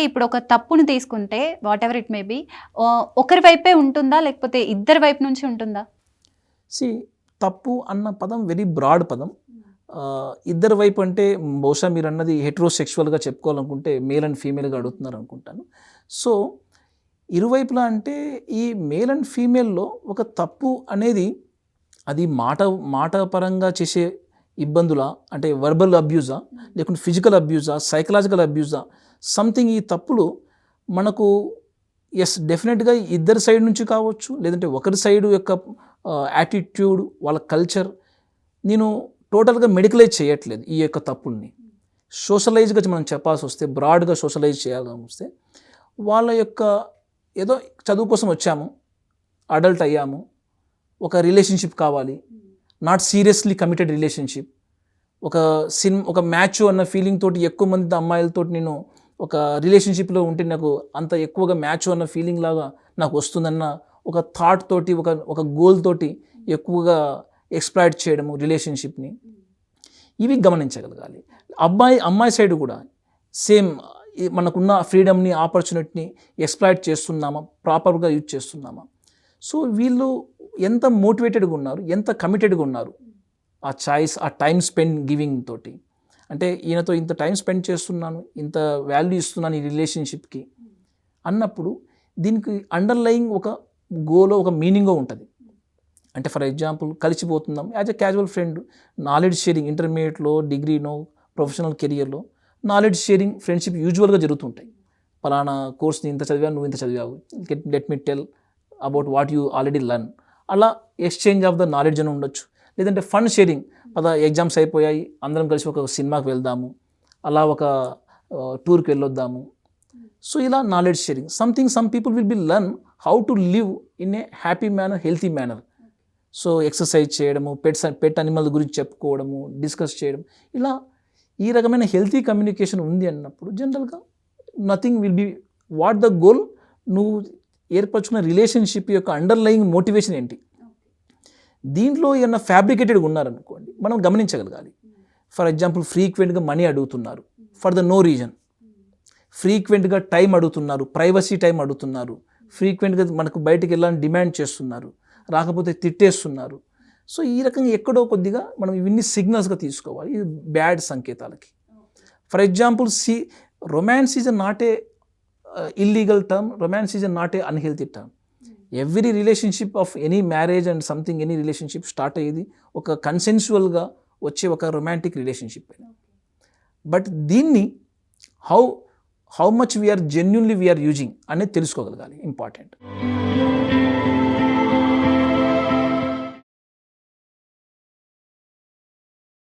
ఇప్పుడు ఒక తప్పుని తీసుకుంటే what ever it may be ఒకరి వైపే ఉంటుందా లేకపోతే ఇద్దరి వైపు నుంచి ఉంటుందా? సి తప్పు అన్న పదం వెరీ బ్రాడ్ పదం. ఇద్దరి వైపు అంటే బహుశా మీరు అన్నది హెట్రోసెక్షువల్గా చెప్పుకోవాలనుకుంటే మేల్ అండ్ ఫీమేల్గా అడుగుతున్నారు అనుకుంటాను. సో ఇరువైపులా అంటే ఈ మేల్ అండ్ ఫీమేల్లో ఒక తప్పు అనేది అది మాట పరంగా చేసే ఇబ్బందులా, అంటే వర్బల్ అబ్యూజా, లేకుంటే ఫిజికల్ అబ్యూజా, సైకలాజికల్ అబ్యూజా, సంథింగ్. ఈ తప్పులు మనకు డెఫినెట్గా ఇద్దరి సైడ్ నుంచి కావచ్చు, లేదంటే ఒకరి సైడ్ యొక్క యాటిట్యూడ్, వాళ్ళ కల్చర్. నేను టోటల్గా మెడికలైజ్ చేయట్లేదు ఈ యొక్క తప్పుల్ని. సోషలైజ్గా మనం చెప్పాల్సి వస్తే, బ్రాడ్గా సోషలైజ్ చేయాలని వస్తే, వాళ్ళ యొక్క ఏదో చదువు కోసం వచ్చాము, అడల్ట్ అయ్యాము, ఒక రిలేషన్షిప్ కావాలి, నాట్ సీరియస్లీ కమిటెడ్ రిలేషన్షిప్, ఒక మ్యాచ్ అన్న ఫీలింగ్ తోటి ఎక్కువ మంది అమ్మాయిలతో నేను ఒక రిలేషన్షిప్లో ఉంటే నాకు అంత ఎక్కువగా మ్యాచ్ అన్న ఫీలింగ్ లాగా నాకు వస్తుందన్న ఒక థాట్ తోటి, ఒక గోల్ తోటి ఎక్కువగా ఎక్స్ప్లాయిట్ చేయడము రిలేషన్షిప్ని, ఇవి గమనించగలగాలి. అమ్మాయి సైడ్ కూడా సేమ్, మనకున్న ఫ్రీడమ్ని, ఆపర్చునిటీని ఎక్స్ప్లాయిట్ చేస్తున్నామా, ప్రాపర్గా యూజ్ చేస్తున్నామా. సో వీళ్ళు ఎంత మోటివేటెడ్గా ఉన్నారు, ఎంత కమిటెడ్గా ఉన్నారు ఆ చాయిస్, ఆ టైం స్పెండ్ గివింగ్ తోటి. అంటే ఈయనతో ఇంత టైం స్పెండ్ చేస్తున్నాను, ఇంత వాల్యూ ఇస్తున్నాను ఈ రిలేషన్షిప్కి అన్నప్పుడు దీనికి అండర్లయింగ్ ఒక గోలో, ఒక మీనింగో ఉంటుంది. అంటే ఫర్ ఎగ్జాంపుల్ కలిసిపోతున్నాం as a casual friend, knowledge sharing, ఇంటర్మీడియట్లో, డిగ్రీనో, ప్రొఫెషనల్ కెరియర్లో నాలెడ్జ్ షేరింగ్, ఫ్రెండ్షిప్ యూజువల్గా జరుగుతుంటాయి. పలానా కోర్స్ని ఇంత చదివాను, నువ్వు ఇంత చదివావు, let me tell about what you already learn. అలా ఎక్స్చేంజ్ ఆఫ్ ద నాలెడ్జ్ అని ఉండొచ్చు. లేదంటే ఫండ్ షేరింగ్, ఎగ్జామ్స్ అయిపోయాయి, అందరం కలిసి ఒక సినిమాకి వెళ్దాము, అలా ఒక టూర్కి వెళ్ళొద్దాము. సో ఇలా knowledge sharing. Some people will be learn how to live in a happy manner, healthy manner. So exercise చేయడము, పెట్ అనిమల్ గురించి చెప్పుకోవడము, డిస్కస్ చేయడం, ఇలా ఈ రకమైన హెల్తీ కమ్యూనికేషన్ ఉంది అన్నప్పుడు జనరల్గా nothing will be what the goal. నువ్వు ఏర్పరచుకున్న రిలేషన్షిప్ యొక్క అండర్లయింగ్ మోటివేషన్ ఏంటి. దీంట్లో ఏమన్నా ఫ్యాబ్రికేటెడ్గా ఉన్నారనుకోండి, మనం గమనించగలగాలి. ఫర్ ఎగ్జాంపుల్ ఫ్రీక్వెంట్గా మనీ అడుగుతున్నారు ఫర్ ద నో రీజన్, ఫ్రీక్వెంట్గా టైం అడుగుతున్నారు, ప్రైవసీ టైం అడుగుతున్నారు, ఫ్రీక్వెంట్గా మనకు బయటికి వెళ్ళాలని డిమాండ్ చేస్తున్నారు, రాకపోతే తిట్టేస్తున్నారు. సో ఈ రకంగా ఎక్కడో కొద్దిగా మనం ఇవన్నీ సిగ్నల్స్గా తీసుకోవాలి, ఇది బ్యాడ్ సంకేతాలకి. For example romance is not a illegal term, romance is not a unhealthy term. Every relationship of any marriage and something, any relationship start అయ్యేది ఒక కన్సెన్షువల్గా వచ్చే ఒక రొమాంటిక్ రిలేషన్షిప్ అయినా. బట్ దీన్ని how much we are genuinely we are using అనేది తెలుసుకోగలగాలి, important.